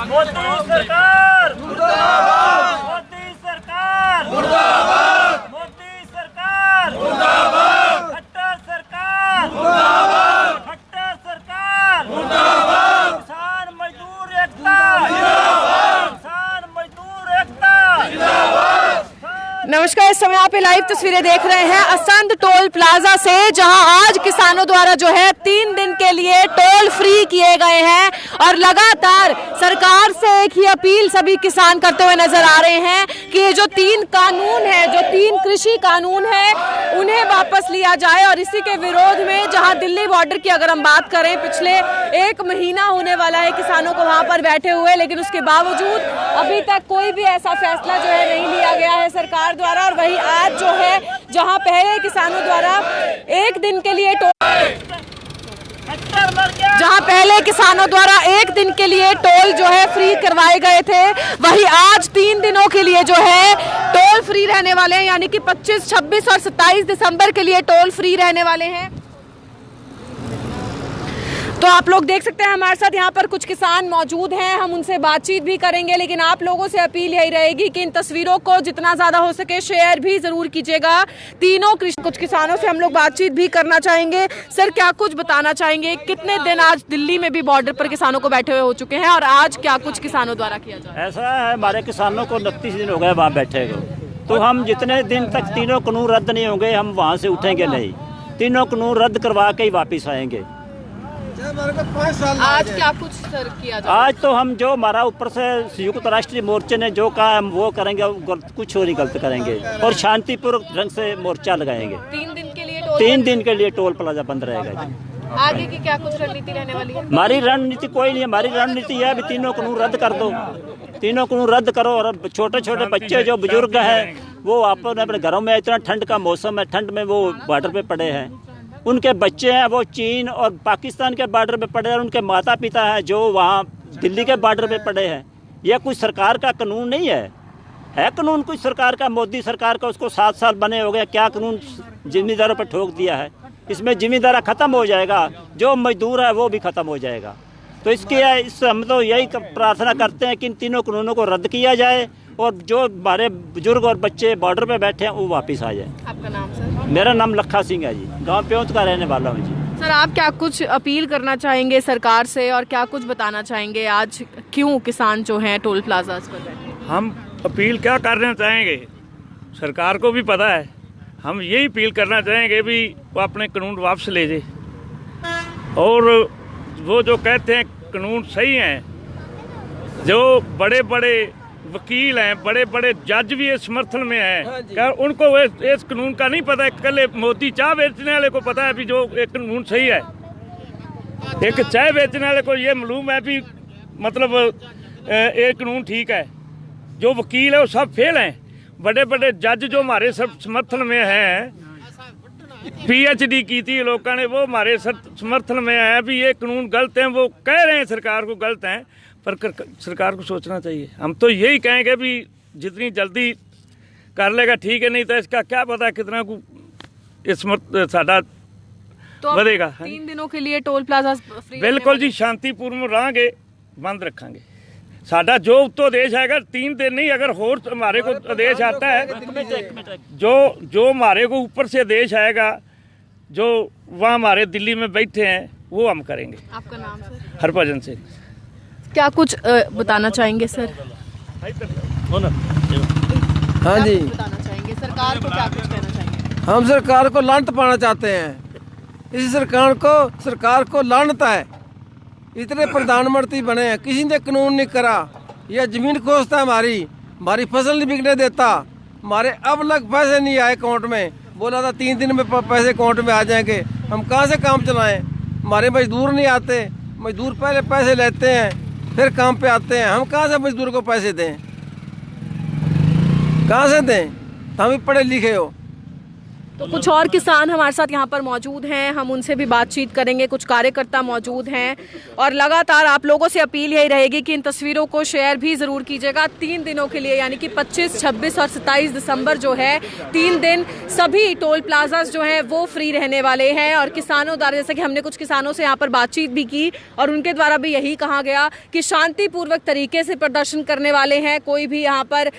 मोदी सरकार मुर्दाबाद, मोदी सरकार मुर्दाबाद, मोदी सरकार मुर्दाबाद, खट्टर सरकार मुर्दाबाद, खट्टर सरकार मुर्दाबाद, किसान मजदूर एकता जिंदाबाद, किसान मजदूर एकता जिंदाबाद। नमस्कार, इस समय आप लाइव तस्वीरें देख रहे हैं असंध टोल प्लाजा से, जहां आज किसानों द्वारा जो है 3 दिन के लिए टोल फ्री किए गए हैं और लगातार सरकार से एक ही अपील सभी किसान करते हुए नजर आ रहे हैं कि ये जो 3 कानून है, जो 3 कृषि कानून है, उन्हें वापस लिया जाए। और इसी के विरोध में जहां दिल्ली बॉर्डर की अगर हम बात करें, पिछले 1 महीना होने वाला है किसानों को वहां पर बैठे हुए, लेकिन उसके बावजूद अभी तक कोई भी ऐसा फैसला जो है नहीं लिया गया है सरकार द्वारा। और वही आज जो है, जहां पहले किसानों द्वारा 1 दिन के लिए एक दिन के लिए टोल जो है फ्री करवाए गए थे, वही आज 3 दिनों के लिए जो है टोल फ्री रहने वाले हैं, यानी कि 25, 26 और 27 दिसंबर के लिए टोल फ्री रहने वाले हैं। तो आप लोग देख सकते हैं हमारे साथ यहाँ पर कुछ किसान मौजूद हैं, हम उनसे बातचीत भी करेंगे, लेकिन आप लोगों से अपील यही रहेगी कि इन तस्वीरों को जितना ज़्यादा हो सके शेयर भी ज़रूर कीजिएगा। तीनों कुछ किसानों से हम लोग बातचीत भी करना चाहेंगे। सर, क्या कुछ बताना चाहेंगे, कितने दिन आज दिल्ली में भी बॉर्डर पर किसानों को बैठे हुए हो चुके हैं और आज क्या कुछ किसानों द्वारा किया जाए? ऐसा है, हमारे किसानों को 29 दिन हो गए वहाँ बैठे को, तो हम जितने दिन तक तीनों कानून रद्द नहीं होंगे हम वहाँ से उठेंगे नहीं। तीनों कानून रद्द करवा के ही वापिस आएंगे। आज क्या कुछ सर किया जाए? आज तो हम जो हमारा ऊपर से संयुक्त राष्ट्रीय मोर्चे ने जो कहा हम वो करेंगे, कुछ और नहीं गलत करेंगे और शांतिपूर्वक ढंग से मोर्चा लगाएंगे। 3 दिन के लिए टोल प्लाजा बंद रहेगा। आगे की क्या कुछ रणनीति रहने वाली है? हमारी रणनीति कोई नहीं है, हमारी रणनीति है तीनों कानून रद्द कर दो, तीनों कानून रद्द करो। और छोटे छोटे बच्चे जो बुजुर्ग हैं वो अपने घरों में, इतना ठंड का मौसम है, ठंड में वो बॉर्डर पे पड़े हैं, उनके बच्चे हैं वो चीन और पाकिस्तान के बॉर्डर पे पड़े हैं, उनके माता पिता हैं जो वहाँ दिल्ली के बॉर्डर पे पड़े हैं। यह कोई सरकार का कानून नहीं है कानून कोई सरकार का, मोदी सरकार का, उसको 7 साल बने हो गए, क्या कानून जिम्मेदारों पर ठोक दिया है। इसमें जिम्मेदारा ख़त्म हो जाएगा, जो मजदूर है वो भी ख़त्म हो जाएगा। तो इससे हम तो यही प्रार्थना करते हैं कि इन तीनों कानूनों को रद्द किया जाए और जो हमारे बुजुर्ग और बच्चे बॉर्डर पे बैठे हैं वो वापस आ जाए। आपका नाम सर? मेरा नाम लखा सिंह है जी, गांव प्योंत का रहने वाला हूँ जी। सर, आप क्या कुछ अपील करना चाहेंगे सरकार से और क्या कुछ बताना चाहेंगे आज क्यों किसान जो हैं टोल प्लाजा पर बैठे? हम अपील क्या करना चाहेंगे, सरकार को भी पता है, हम यही अपील करना चाहेंगे भी वो अपने कानून वापस ले जाए और वो जो कहते हैं कानून सही हैं, जो बड़े बड़े वकील हैं, बड़े बड़े जज भी इस समर्थन में हैं, क्या उनको इस कानून का नहीं पता है? कल मोदी चाय बेचने वाले को पता है भी जो एक कानून सही है, एक चाय बेचने वाले को ये मालूम है भी मतलब एक कानून ठीक है। जो वकील है वो सब फेल हैं। बड़े बड़े जज जो हमारे सब समर्थन में हैं, PhD की थी लोगों ने, वो हमारे समर्थन में है भी ये कानून गलत हैं। वो कह रहे हैं सरकार को गलत हैं, पर सरकार को सोचना चाहिए। हम तो यही कहेंगे भी जितनी जल्दी कर लेगा ठीक है, नहीं तो इसका क्या पता कितना को साडा बढ़ेगा। 3 दिनों के लिए टोल प्लाजा फ्री? बिल्कुल जी, शांतिपूर्ण रहेंगे, बंद रखेंगे। साडा जो उत्तो आदेश आएगा 3 दिन नहीं, अगर होर हमारे को आदेश आता है, जो हमारे को ऊपर से आदेश आएगा, जो वहाँ हमारे दिल्ली में बैठे हैं वो हम करेंगे। आपका नाम सर? हरभजन सिंह। क्या कुछ बताना चाहेंगे सर? हाँ जी, बताना चाहेंगे सरकार को, क्या कुछ कहना चाहेंगे? हम सरकार को लानत पाना चाहते हैं। इस सरकार को लानत है। इतने प्रधानमंत्री बने हैं, किसी ने कानून नहीं करा। यह जमीन खोजता है, हमारी फसल नहीं बिकने देता। हमारे अब लग पैसे नहीं आए अकाउंट में, बोला था 3 दिन में पैसे अकाउंट में आ जाएंगे। हम कहाँ से काम चलाएं? हमारे मजदूर नहीं आते, मजदूर पहले पैसे लेते हैं फिर काम पे आते हैं। हम कहाँ से मजदूर को पैसे दें? कहाँ से दें? हम भी पढ़े लिखे हो। तो कुछ और किसान हमारे साथ यहाँ पर मौजूद हैं, हम उनसे भी बातचीत करेंगे। कुछ कार्यकर्ता मौजूद हैं और लगातार आप लोगों से अपील यही रहेगी कि इन तस्वीरों को शेयर भी ज़रूर कीजिएगा। 3 दिनों के लिए यानी कि 25, 26 और 27 दिसंबर जो है 3 दिन सभी टोल प्लाजाज जो हैं वो फ्री रहने वाले हैं। और किसानों द्वारा, जैसे कि हमने कुछ किसानों से यहाँ पर बातचीत भी की और उनके द्वारा भी यही कहा गया कि शांतिपूर्वक तरीके से प्रदर्शन करने वाले हैं। कोई भी यहाँ पर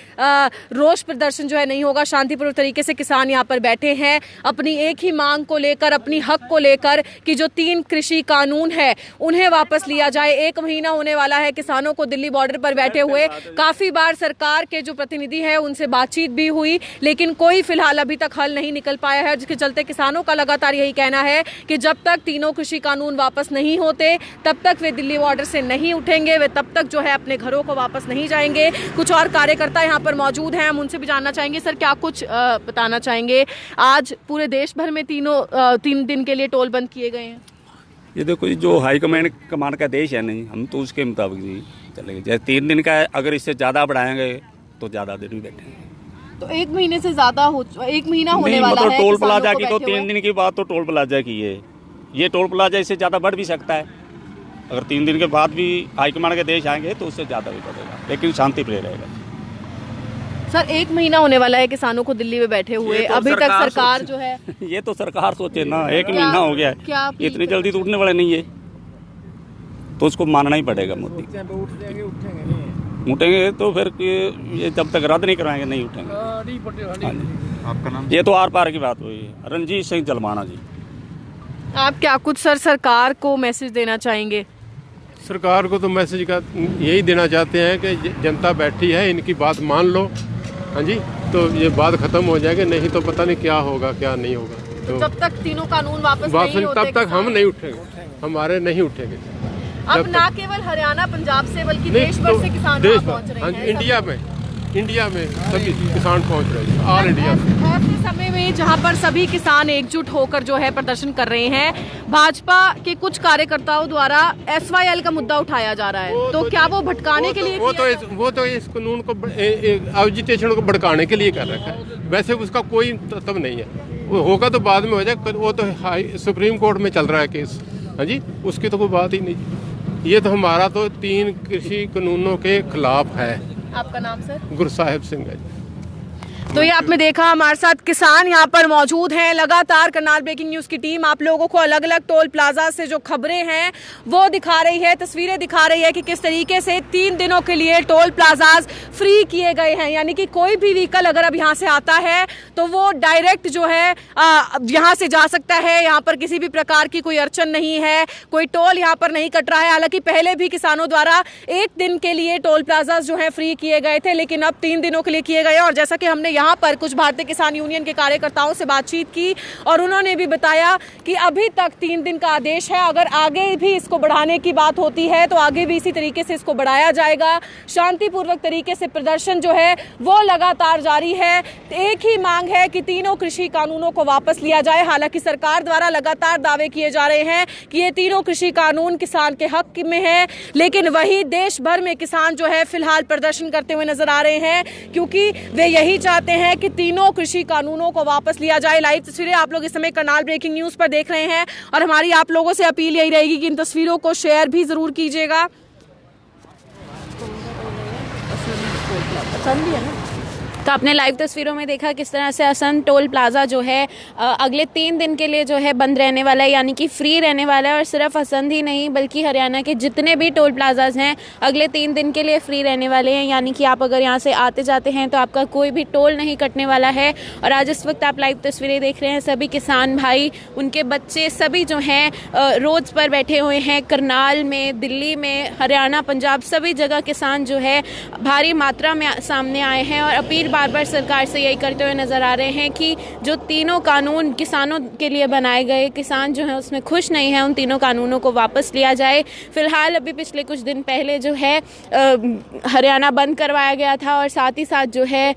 रोष प्रदर्शन जो है नहीं होगा। शांतिपूर्वक तरीके से किसान यहाँ पर बैठे हैं अपनी एक ही मांग को लेकर, अपनी हक को लेकर कि जो 3 कृषि कानून है उन्हें वापस लिया जाए। 1 महीना होने वाला है किसानों को दिल्ली बॉर्डर पर बैठे हुए। काफी बार सरकार के जो प्रतिनिधि हैं उनसे बातचीत भी हुई, लेकिन कोई फिलहाल अभी तक हल नहीं निकल पाया है, जिसके चलते किसानों का लगातार यही कहना है कि जब तक 3 कृषि कानून वापस नहीं होते तब तक वे दिल्ली बॉर्डर से नहीं उठेंगे, वे तब तक जो है अपने घरों को वापस नहीं जाएंगे। कुछ और कार्यकर्ता यहाँ पर मौजूद हैं, हम उनसे भी जानना चाहेंगे। सर, क्या कुछ बताना चाहेंगे? आज पूरे देश भर में 3 दिन के लिए टोल बंद किए गए हैं। ये देखो, जो हाई कमांड का देश है नहीं, हम तो उसके मुताबिक ही चलेंगे। जैसे 3 दिन का है, अगर इससे ज़्यादा बढ़ाएंगे तो ज़्यादा देर भी बैठेंगे। तो 1 महीने से ज़्यादा 1 महीना होने वाला मतलब है टोल प्लाजा की तो 3 दिन की बात तो टोल प्लाजा की है। ये टोल प्लाजा इससे ज़्यादा बढ़ भी सकता है। अगर 3 दिन के बाद भी हाई कमांड के देश आएंगे तो उससे ज़्यादा भी बढ़ेगा, लेकिन शांति प्रिय रहेगा। सर, 1 महीना होने वाला है किसानों को दिल्ली में बैठे हुए, तो अभी तक सरकार जो है ये तो सरकार सोचे ना, 1 महीना हो गया है, इतनी जल्दी तो उठने वाले नहीं है, तो उसको मानना ही पड़ेगा। मोदी उठेंगे तो फिर ये जब तक रद्द नहीं कराएंगे नहीं उठेंगे। आपका नाम? ये तो आर पार की बात हुई है। रंजीत सिंह जलमाना जी। आप क्या कुछ सर सरकार को मैसेज देना चाहेंगे? सरकार को तो मैसेज का यही देना चाहते हैं कि जनता बैठी है, इनकी बात मान लो। हाँ जी, तो ये बात खत्म हो जाएगी, नहीं तो पता नहीं क्या होगा क्या नहीं होगा। तो जब तक 3 कानून वापस नहीं होते तब तक हम नहीं उठेंगे, हमारे नहीं उठेंगे। अब ना केवल हरियाणा पंजाब से बल्कि देश भर से किसान वहाँ पहुँच रहे हैं। इंडिया में सभी किसान पहुंच रहे हैं, ऑल इंडिया में। ऐसे समय में जहां पर सभी किसान एकजुट होकर जो है प्रदर्शन कर रहे हैं, भाजपा के कुछ कार्यकर्ताओं द्वारा SYL का मुद्दा उठाया जा रहा है, तो क्या वो भटकाने के लिए? वो तो इस कानून को एजिटेशन को भड़काने के लिए कर रखा है। वैसे उसका कोई तत्व नहीं है, वो होगा तो बाद में हो जाए। वो तो सुप्रीम कोर्ट में चल रहा है केस। हाँ जी, उसकी तो कोई बात ही नहीं। ये तो हमारा तो 3 कृषि कानूनों के खिलाफ है। आपका नाम सर? गुरसाहिब सिंह है। तो ये आपने देखा, हमारे साथ किसान यहाँ पर मौजूद हैं। लगातार करनाल ब्रेकिंग न्यूज़ की टीम आप लोगों को अलग अलग टोल प्लाजा से जो खबरें हैं वो दिखा रही है, तस्वीरें दिखा रही है कि किस तरीके से 3 दिनों के लिए टोल प्लाजाज फ्री किए गए हैं। यानी कि कोई भी व्हीकल अगर अब यहाँ से आता है तो वो डायरेक्ट जो है यहाँ से जा सकता है। यहाँ पर किसी भी प्रकार की कोई अड़चन नहीं है, कोई टोल यहाँ पर नहीं कट रहा है। हालांकि पहले भी किसानों द्वारा 1 दिन के लिए टोल प्लाजाज जो है फ्री किए गए थे, लेकिन अब 3 दिनों के लिए किए गए। और जैसा कि हमने यहाँ पर कुछ भारतीय किसान यूनियन के कार्यकर्ताओं से बातचीत की और उन्होंने भी बताया कि अभी तक 3 दिन का आदेश है, अगर आगे भी इसको बढ़ाने की बात होती है तो आगे भी इसी तरीके से इसको बढ़ाया जाएगा। शांतिपूर्वक तरीके से प्रदर्शन जो है वो लगातार जारी है। एक ही मांग है कि 3 कृषि कानूनों को वापस लिया जाए। हालांकि सरकार द्वारा लगातार दावे किए जा रहे हैं कि ये 3 कृषि कानून किसान के हक में है, लेकिन वही देश भर में किसान जो है फिलहाल प्रदर्शन करते हुए नजर आ रहे हैं, क्योंकि वे यही चाहते हैं कि 3 कृषि कानूनों को वापस लिया जाए। लाइव तस्वीरें आप लोग इस समय करनाल ब्रेकिंग न्यूज़ पर देख रहे हैं और हमारी आप लोगों से अपील यही रहेगी कि इन तस्वीरों को शेयर भी जरूर कीजिएगा। तो आपने लाइव तस्वीरों में देखा किस तरह से असंध टोल प्लाजा जो है अगले 3 दिन के लिए जो है बंद रहने वाला है, यानी कि फ्री रहने वाला है। और सिर्फ असंध ही नहीं बल्कि हरियाणा के जितने भी टोल प्लाजाज हैं अगले 3 दिन के लिए फ्री रहने वाले हैं। यानी कि आप अगर यहाँ से आते जाते हैं तो आपका कोई भी टोल नहीं कटने वाला है। और आज इस वक्त आप लाइव तस्वीरें देख रहे हैं, सभी किसान भाई, उनके बच्चे सभी जो हैं रोड्स पर बैठे हुए हैं। करनाल में, दिल्ली में, हरियाणा, पंजाब सभी जगह किसान जो है भारी मात्रा में सामने आए हैं और अपील बार बार सरकार से यही करते हुए नजर आ रहे हैं कि जो 3 कानून किसानों के लिए बनाए गए, किसान जो है उसमें खुश नहीं है, उन 3 कानूनों को वापस लिया जाए। फिलहाल अभी पिछले कुछ दिन पहले जो है हरियाणा बंद करवाया गया था और साथ ही साथ जो है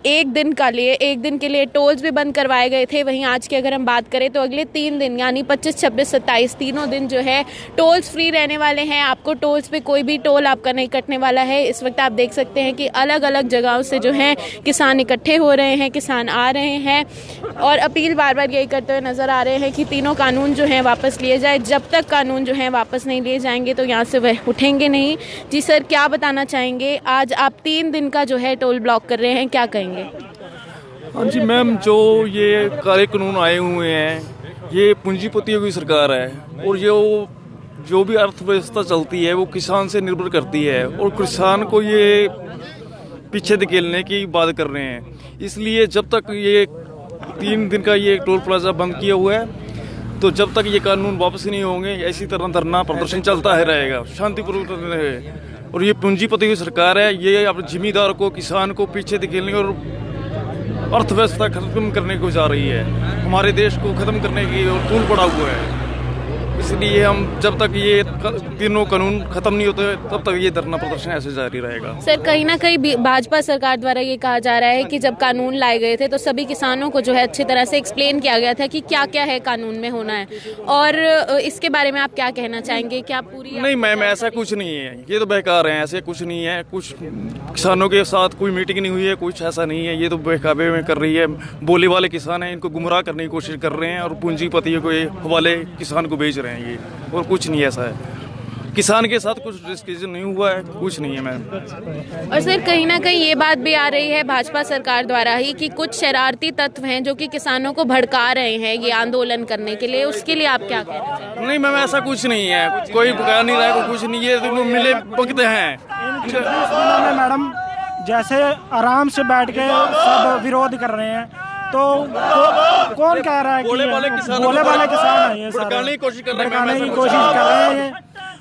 1 दिन के लिए टोल्स भी बंद करवाए गए थे। वहीं आज की अगर हम बात करें तो अगले 3 दिन यानी 25, 26, 27 तीनों दिन जो है टोल्स फ्री रहने वाले हैं। आपको टोल्स पे कोई भी टोल आपका नहीं कटने वाला है। इस वक्त आप देख सकते हैं कि अलग अलग जगहों से जो है किसान इकट्ठे हो रहे हैं, किसान आ रहे हैं। और अपील बार बार यही करते हुए नज़र आ रहे हैं कि तीनों कानून जो हैं वापस लिए जाए। जब तक कानून जो हैं वापस नहीं लिए जाएंगे तो यहाँ से वह उठेंगे नहीं। जी सर, क्या बताना चाहेंगे? आज आप 3 दिन का जो है टोल ब्लॉक कर रहे हैं, क्या कहेंगे? हाँ जी मैम, जो ये काले कानून आए हुए हैं ये पूंजीपतियों की सरकार है, और जो भी अर्थव्यवस्था चलती है वो किसान से निर्भर करती है, और किसान को ये पीछे धकेलने की बात कर रहे हैं। इसलिए जब तक ये 3 दिन का ये टोल प्लाजा बंद किया हुआ है, तो जब तक ये कानून वापस नहीं होंगे इसी तरह धरना प्रदर्शन चलता है रहेगा, शांतिपूर्वक रहे। और ये पूंजीपति की सरकार है, ये अपने जिम्मेदार को, किसान को पीछे धकेलने और अर्थव्यवस्था खत्म करने को जा रही है, हमारे देश को खत्म करने की और टूल पड़ा हुआ है। इसलिए हम जब तक ये तीनों कानून खत्म नहीं होते तब तक ये धरना प्रदर्शन ऐसे जारी रहेगा। सर, कहीं ना कहीं भाजपा सरकार द्वारा ये कहा जा रहा है कि जब कानून लाए गए थे तो सभी किसानों को जो है अच्छी तरह से एक्सप्लेन किया गया था कि क्या क्या है कानून में होना है, और इसके बारे में आप क्या कहना चाहेंगे? क्या पूरी नहीं मैम, ऐसा कुछ नहीं है, ये तो बेकार है, ऐसे कुछ नहीं है। कुछ किसानों के साथ कोई मीटिंग नहीं हुई है, कुछ ऐसा नहीं है, ये तो बहकावे में कर रही है। बोले वाले किसान हैं, इनको गुमराह करने की कोशिश कर रहे हैं और पूंजीपतियों को ये हवाले किसान को बेच रहे हैं ये, और कुछ नहीं ऐसा है। किसान के साथ कुछ डिस्कशन नहीं हुआ है, कुछ नहीं है मैम। और सर, कहीं ना कहीं ये बात भी आ रही है भाजपा सरकार द्वारा ही कि कुछ शरारती तत्व हैं जो कि किसानों को भड़का रहे हैं ये आंदोलन करने के लिए, उसके लिए आप क्या कहना चाहेंगे? नहीं मैम, ऐसा कुछ नहीं है, कोई भड़का नहीं रहा है, कोई कुछ नहीं है, तो मिले भगते हैं। मैडम जैसे आराम से बैठ के सब विरोध कर रहे हैं, तो कौन कह रहा है कि बोले वाले किसान है ये सारे भड़काने की कोशिश कर रहे हैं।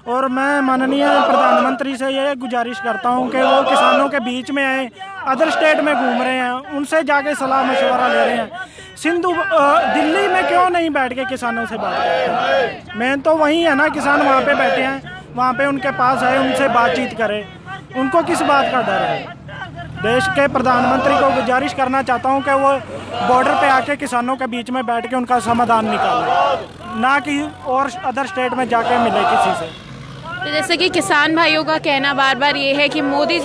और मैं माननीय प्रधानमंत्री से ये गुजारिश करता हूँ कि वो किसानों के बीच में आए, अदर स्टेट में घूम रहे हैं, उनसे जाके सलाह मशवरा ले रहे हैं। दिल्ली में क्यों नहीं बैठ के किसानों से बात करते हैं? मेन तो वही है ना, किसान वहाँ पे बैठे हैं, वहाँ पे उनके पास है, उनसे बातचीत करें। उनको किस बात का डर है? देश के प्रधानमंत्री को गुजारिश करना चाहता हूं कि वो बॉर्डर पे आके किसानों के बीच में बैठ के उनका समाधान निकाले, ना कि और अदर स्टेट में जाके मिले किसी से। तो जैसे कि किसान भाइयों का कहना बार बार ये है कि मोदी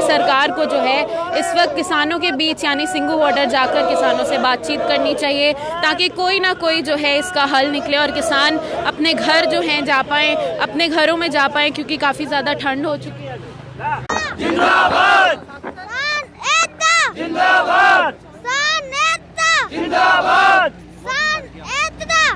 सरकार को जो है इस वक्त किसानों के बीच यानी सिंघू बॉर्डर जाकर किसानों से बातचीत करनी चाहिए, ताकि कोई ना कोई जो है इसका हल निकले और किसान अपने घर जो हैं जा पाएँ, अपने घरों में जा पाएँ, क्योंकि काफ़ी ज़्यादा ठंड हो चुकी है। जिंदाबाद जिंदाबाद जिंदाबाद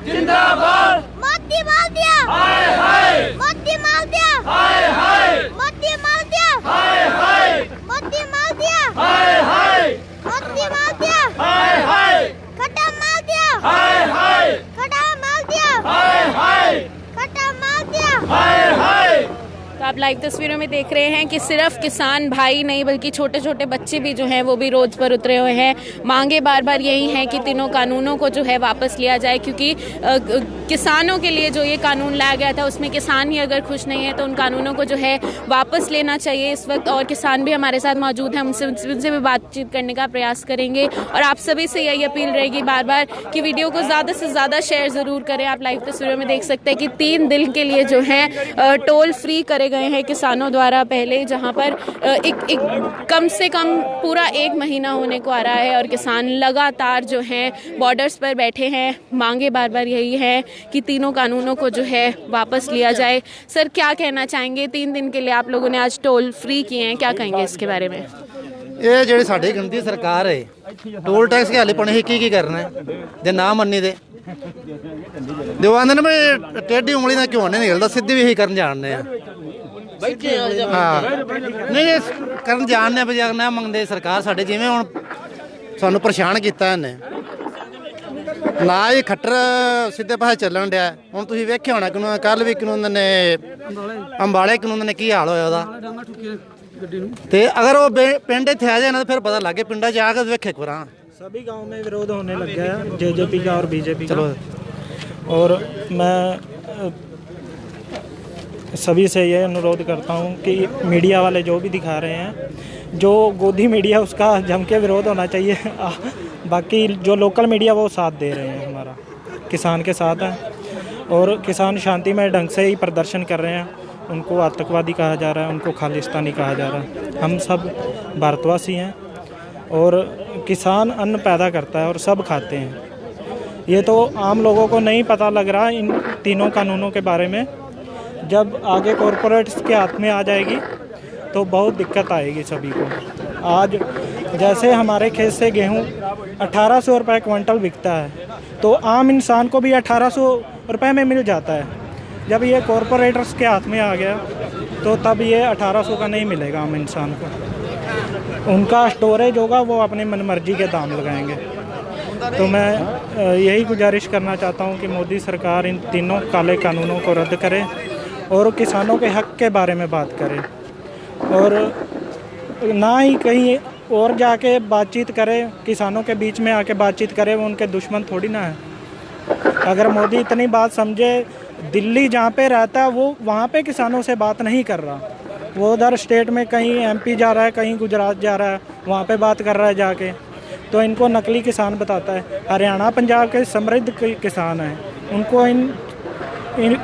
जिंदाबाद मोदी मार दिया, हाय हाय मोदी मार दिया, हाय हाय मोदी मार दिया, हाय हाय मोदी मार दिया, हाय हाय मोदी मार दिया, हाय हाय खट्टा मार दिया, हाय हाय खट्टा मार दिया, हाय हाय खट्टा मार दिया, हाय हाय। तो आप लाइव तस्वीरों में देख रहे हैं कि सिर्फ किसान भाई नहीं बल्कि छोटे छोटे बच्चे भी जो हैं वो भी रोड पर उतरे हुए हैं। मांगे बार बार यही हैं कि तीनों कानूनों को जो है वापस लिया जाए, क्योंकि किसानों के लिए जो ये कानून लाया गया था उसमें किसान ही अगर खुश नहीं है तो उन कानूनों को जो है वापस लेना चाहिए इस वक्त। और किसान भी हमारे साथ मौजूद हैं, उनसे भी बातचीत करने का प्रयास करेंगे। और आप सभी से यही अपील रहेगी बार बार कि वीडियो को ज़्यादा से ज़्यादा शेयर ज़रूर करें। आप लाइव तस्वीरों में देख सकते हैं कि 3 दिन के लिए जो है टोल फ्री करे गए हैं किसानों द्वारा पहले, जहां पर एक कम से कम पूरा 1 महीना होने को आ रहा है और किसान लगातार जो हैं बॉर्डर्स पर बैठे हैं। मांगे बार बार यही है कि तीनों कानूनों को जो है वापस लिया जाए। सर, क्या कहना चाहेंगे? 3 दिन के लिए आप लोगों ने आज टोल फ्री किए हैं, क्या कहेंगे इसके बारे में? ਇਹ ਜਿਹੜੀ ਸਾਡੀ ਗੰਦੀ ਸਰਕਾਰ ਹੈ ਟੋਲ ਟੈਕਸ ਕੇ ਹਾਲੇ ਪਣੇ ਕੀ ਕਰਨਾ ਜੇ ਨਾ ਮੰਨੀ ਦੇ ਦਿਵਾਂਦੇ ਨੇ ਵੀ ਟੇਢੀ ਉਂਗਲੀ ਨਾਲ ਕਿਉਂ ਨਹੀਂ ਨਿਕਲਦਾ, ਸਿੱਧੀ ਵੀ ਇਹੀ ਕਰਨ ਜਾਣਦੇ ਆ। ਹਾਂ ਨਹੀਂ ਕਰਨ ਜਾਣਦੇ ਆ ਵੀ ਜੇ ਨਾ ਮੰਗਦੇ ਸਰਕਾਰ ਸਾਡੇ, ਜਿਵੇਂ ਹੁਣ ਸਾਨੂੰ ਪਰੇਸ਼ਾਨ ਕੀਤਾ ਇਹਨੇ ਨਾ ਇਹ ਖੱਟਰ ਸਿੱਧੇ ਪਾਸੇ ਚੱਲਣ ਡਿਆ। ਹੁਣ ਤੁਸੀਂ ਵੇਖਿਆ ਹੋਣਾ ਕਾਨੂੰਨ, ਕੱਲ ਵੀ ਕਾਨੂੰਨ ਨੇ ਅੰਬਾਲੇ ਕਾਨੂੰਨ ਨੇ ਕੀ ਹਾਲ ਹੋਇਆ ਉਹਦਾ। ਤੇ अगर वो पिंड इतने आ जाए ना तो फिर पता लगे पिंडा जाकर वेखे एक बार। सभी गांव में विरोध होने लग गया है जेजेपी का और बीजेपी का। और मैं सभी से ये अनुरोध करता हूं कि मीडिया वाले जो भी दिखा रहे हैं, जो गोदी मीडिया उसका जम के विरोध होना चाहिए। बाकी जो लोकल मीडिया वो साथ दे रहे हैं, हमारा किसान के साथ है और किसान शांतिमय ढंग से ही प्रदर्शन कर रहे हैं। उनको आतंकवादी कहा जा रहा है, उनको खालिस्तानी कहा जा रहा है। हम सब भारतवासी हैं और किसान अन्न पैदा करता है और सब खाते हैं। ये तो आम लोगों को नहीं पता लग रहा इन तीनों कानूनों के बारे में। जब आगे कॉरपोरेट्स के हाथ में आ जाएगी तो बहुत दिक्कत आएगी सभी को। आज जैसे हमारे खेत से गेहूँ 1800 रुपये क्विंटल बिकता है, तो आम इंसान को भी 1800 रुपये में मिल जाता है। जब ये कॉरपोरेटर्स के हाथ में आ गया तो तब ये 1800 का नहीं मिलेगा आम इंसान को। उनका स्टोरेज होगा, वो अपनी मनमर्जी के दाम लगाएंगे। तो मैं यही गुजारिश करना चाहता हूँ कि मोदी सरकार इन तीनों काले कानूनों को रद्द करे और किसानों के हक के बारे में बात करे, और ना ही कहीं और जाके बातचीत करे, किसानों के बीच में आके बातचीत करे। वो उनके दुश्मन थोड़ी ना है। अगर मोदी इतनी बात समझे, दिल्ली जहाँ पे रहता है वो वहाँ पे किसानों से बात नहीं कर रहा, वो उधर स्टेट में कहीं MP जा रहा है, कहीं गुजरात जा रहा है, वहाँ पे बात कर रहा है जाके। तो इनको नकली किसान बताता है। हरियाणा पंजाब के समृद्ध किसान हैं, उनको इन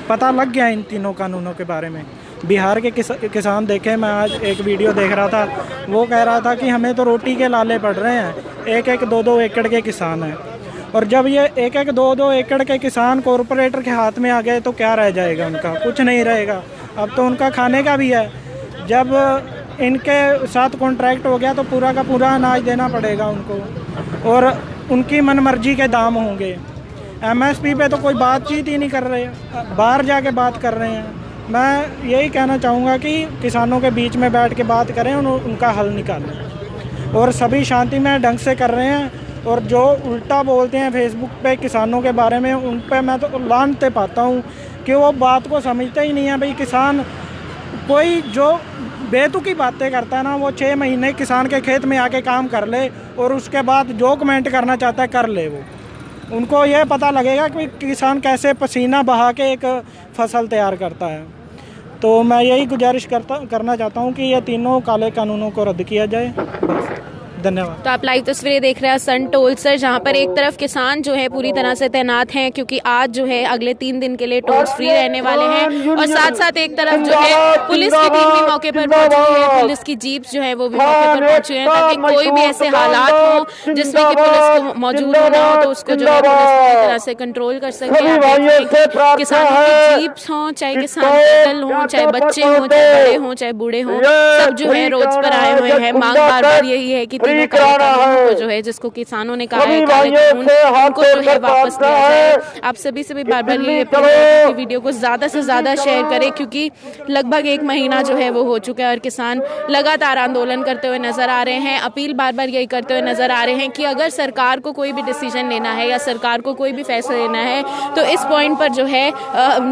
पता लग गया इन तीनों कानूनों के बारे में। बिहार के किसान देखे, मैं आज एक वीडियो देख रहा था, वो कह रहा था कि हमें तो रोटी के लाले पड़ रहे हैं, 1-1, 2-2 एकड़ के किसान हैं। और जब ये 1-1, 2-2 एकड़ के किसान कॉरपोरेटर के हाथ में आ गए तो क्या रह जाएगा उनका? कुछ नहीं रहेगा। अब तो उनका खाने का भी है। जब इनके साथ कॉन्ट्रैक्ट हो गया तो पूरा का पूरा अनाज देना पड़ेगा उनको, और उनकी मनमर्जी के दाम होंगे। MSP पे तो कोई बातचीत ही नहीं कर रहे, बाहर जाके बात कर रहे हैं। मैं यही कहना चाहूँगा कि किसानों के बीच में बैठ के बात करें, उनका हल निकालें। और सभी शांतिमय ढंग से कर रहे हैं, और जो उल्टा बोलते हैं फेसबुक पे किसानों के बारे में, उन पे मैं तो लानते पाता हूँ कि वो बात को समझते ही नहीं है। भाई किसान कोई जो बेतुकी बातें करता है ना, वो 6 महीने किसान के खेत में आके काम कर ले और उसके बाद जो कमेंट करना चाहता है कर ले। वो उनको ये पता लगेगा कि किसान कैसे पसीना बहा के एक फसल तैयार करता है। तो मैं यही गुजारिश करना चाहता हूँ कि ये तीनों काले कानूनों को रद्द किया जाए। धन्यवाद। तो आप लाइव तस्वीरें देख रहे हैं सन टोल से, जहां पर एक तरफ किसान जो है पूरी तरह से तैनात हैं, क्योंकि आज जो है अगले 3 दिन के लिए टोल्स फ्री रहने वाले हैं, और साथ साथ एक तरफ जो है पुलिस की टीम भी मौके पर पहुंची है, पुलिस की जीप जो है वो भी मौके पर पहुंची है, ताकि कोई भी ऐसे हालात हो जिसमें कि पुलिस को मौजूद होना हो तो उसको जो है पुलिस पूरी तरह से कंट्रोल कर सके। किसानों की जीप्स हों, चाहे किसान पैदल हों, चाहे बच्चे हों, चाहे बड़े हों, चाहे बूढ़े हों, सब जो है रोड पर आए हुए हैं। मांग बार बार यही है कि तीनों काले कानूनों को जो है, जिसको किसानों ने कहा है काले कानून, उनको जो है वापस लिया जाए। आप सभी से भी बार बार ये वीडियो को ज्यादा से ज्यादा शेयर करें, क्योंकि लगभग 1 महीना जो है वो हो चुका है और किसान लगातार आंदोलन करते हुए नजर आ रहे हैं। अपील बार बार यही करते हुए नजर आ रहे हैं कि अगर सरकार को कोई भी डिसीजन लेना है या सरकार को कोई भी फैसला लेना है तो इस पॉइंट पर जो है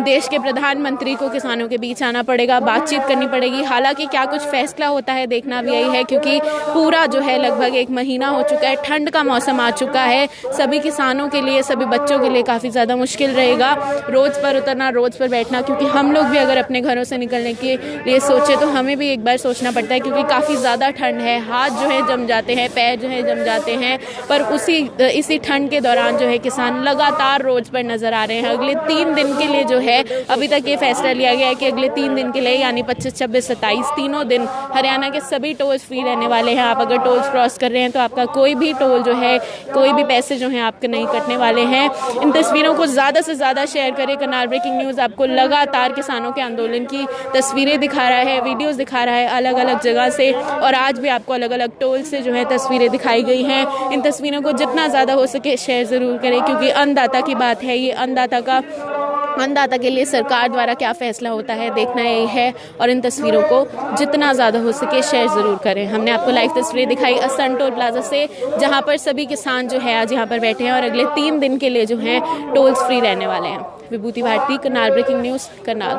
देश के प्रधानमंत्री को किसानों के बीच आना पड़ेगा, बातचीत करनी पड़ेगी। हालांकि क्या कुछ फैसला होता है देखना भी यही है, क्योंकि पूरा जो है लगभग 1 महीना हो चुका है, ठंड का मौसम आ चुका है। सभी किसानों के लिए, सभी बच्चों के लिए काफ़ी ज़्यादा मुश्किल रहेगा रोड्स पर उतरना, रोड्स पर बैठना, क्योंकि हम लोग भी अगर अपने घरों से निकलने के लिए सोचे तो हमें भी एक बार सोचना पड़ता है, क्योंकि काफ़ी ज़्यादा ठंड है। हाथ जो है जम जाते हैं, पैर जो है जम जाते हैं, पर इसी ठंड के दौरान जो है किसान लगातार रोड्स पर नजर आ रहे हैं। अगले 3 दिन के लिए जो है अभी तक ये फैसला लिया गया है कि अगले 3 दिन के लिए, यानी 25, 26, 27 तीनों दिन हरियाणा के सभी टोल्स फ्री रहने वाले हैं। आप अगर टोल्स क्रॉस कर रहे हैं तो आपका कोई भी टोल जो है, कोई भी पैसे जो हैं आपके नहीं कटने वाले हैं। इन तस्वीरों को ज़्यादा से ज़्यादा शेयर करें। करनाल ब्रेकिंग न्यूज़ आपको लगातार किसानों के आंदोलन की तस्वीरें दिखा रहा है, वीडियोस दिखा रहा है अलग अलग जगह से, और आज भी आपको अलग अलग टोल से जो है तस्वीरें दिखाई गई हैं। इन तस्वीरों को जितना ज़्यादा हो सके शेयर ज़रूर करें, क्योंकि अन्नदाता की बात है ये। अन्नदाता के लिए सरकार द्वारा क्या फैसला होता है देखना यही है, और इन तस्वीरों को जितना ज़्यादा हो सके शेयर ज़रूर करें। हमने आपको लाइव तस्वीरें दिखाई सन टोल प्लाजा से, जहां पर सभी किसान जो है आज यहाँ पर बैठे हैं और अगले 3 दिन के लिए जो है टोल्स फ्री रहने वाले हैं। विभूति भारती, करनाल ब्रेकिंग न्यूज़, करनाल।